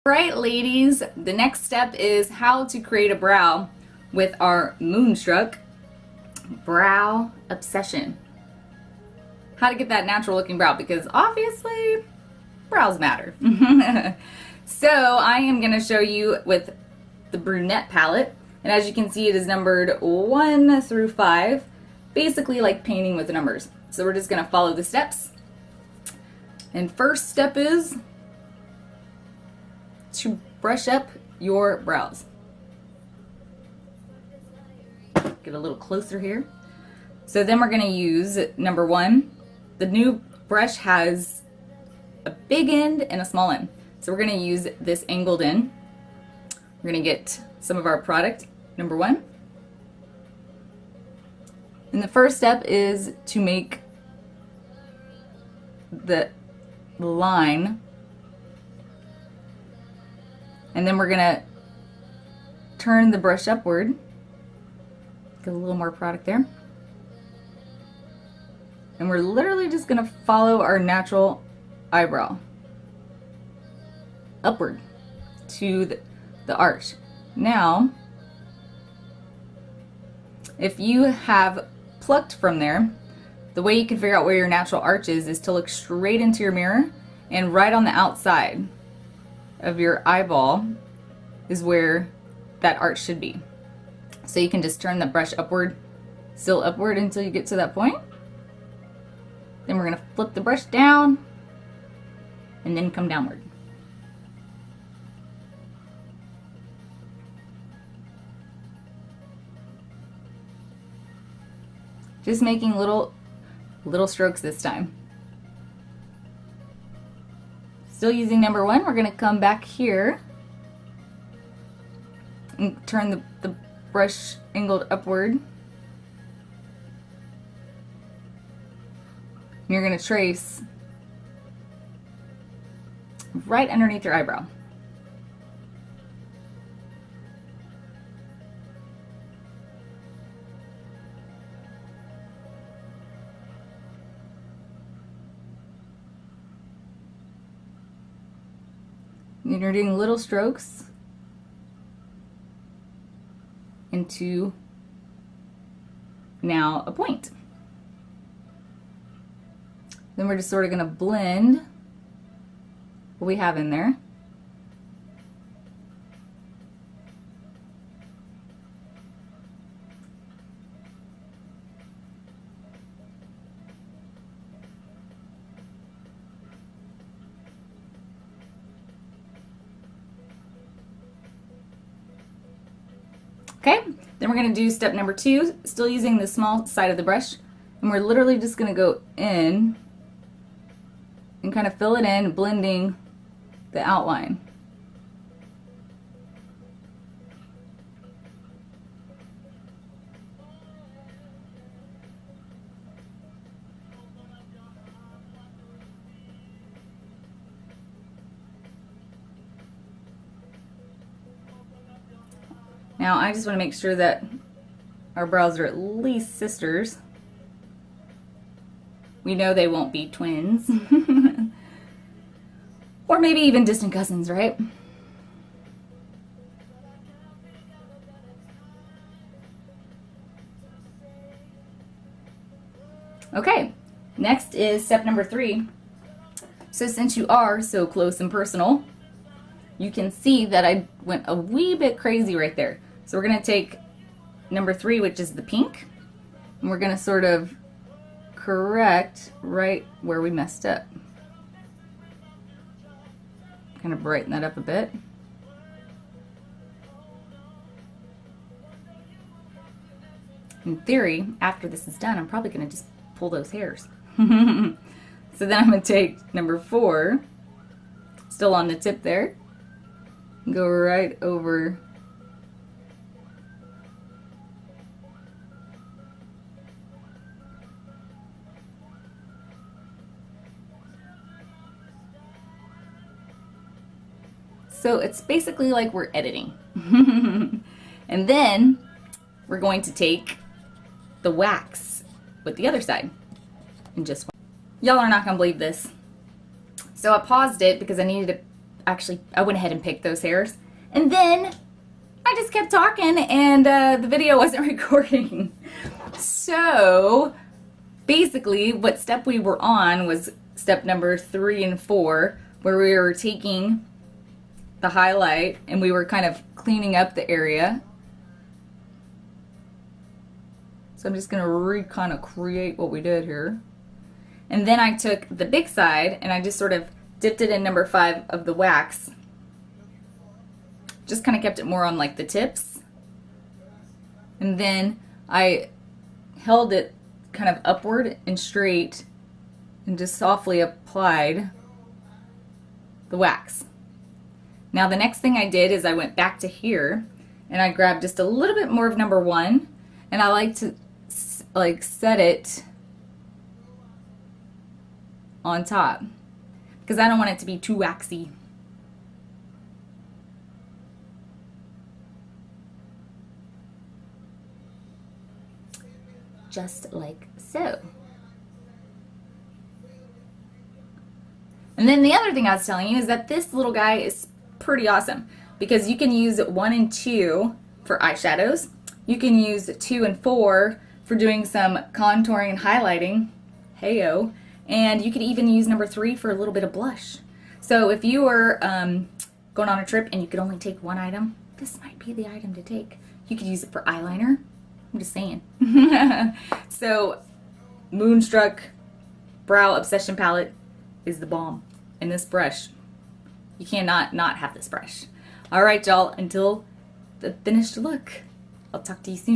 Right, ladies, the next step is how to create a brow with our Moonstruck Brow Obsession. How to get that natural looking brow, because obviously brows matter. So I am going to show you with the brunette palette, and as you can see it is numbered 1 through 5, basically like painting with numbers. So we're just going to follow the steps. And first step is to brush up your brows. Get a little closer here. So then we're going to use number 1. The new brush has a big end and a small end. So we're going to use this angled end. We're going to get some of our product, number 1. And the first step is to make the line. And then we're gonna turn the brush upward. Get a little more product there. And we're literally just gonna follow our natural eyebrow upward to the arch. Now, if you have plucked from there, the way you can figure out where your natural arch is to look straight into your mirror, and right on the outside of your eyeball is where that arch should be. So you can just turn the brush upward, still upward until you get to that point. Then we're gonna flip the brush down and then come downward. Just making little strokes this time. Still using number 1, we're going to come back here and turn the brush angled upward. And you're going to trace right underneath your eyebrow. And you're doing little strokes into now a point. Then we're just sort of going to blend what we have in there. Okay, then we're going to do step number 2, still using the small side of the brush, and we're literally just going to go in and kind of fill it in, blending the outline. Now I just want to make sure that our brows are at least sisters. We know they won't be twins. Or maybe even distant cousins, right? Okay, next is step number 3. So since you are so close and personal, you can see that I went a wee bit crazy right there. So we're going to take number 3, which is the pink, and we're going to sort of correct right where we messed up. Kind of brighten that up a bit. In theory, after this is done, I'm probably going to just pull those hairs. So then I'm going to take number 4, still on the tip there, and go right over So it's basically like we're editing. And then we're going to take the wax with the other side and just, y'all are not gonna believe this. So I paused it because I needed actually, I went ahead and picked those hairs. And then I just kept talking and the video wasn't recording. So basically what step we were on was step number 3 and 4, where we were taking the highlight and we were kind of cleaning up the area. So I'm just going to kind of create what we did here. And then I took the big side and I just sort of dipped it in number 5 of the wax. Just kind of kept it more on like the tips. And then I held it kind of upward and straight and just softly applied the wax. Now the next thing I did is I went back to here and I grabbed just a little bit more of number 1, and I like to like set it on top because I don't want it to be too waxy. Just like so. And then the other thing I was telling you is that this little guy is pretty awesome because you can use 1 and 2 for eyeshadows. You can use 2 and 4 for doing some contouring and highlighting. Heyo. And you could even use number 3 for a little bit of blush. So if you were going on a trip and you could only take one item, this might be the item to take. You could use it for eyeliner. I'm just saying. So Moonstruck Brow Obsession Palette is the bomb. And this brush, you cannot not have this brush. All right, y'all, until the finished look, I'll talk to you soon.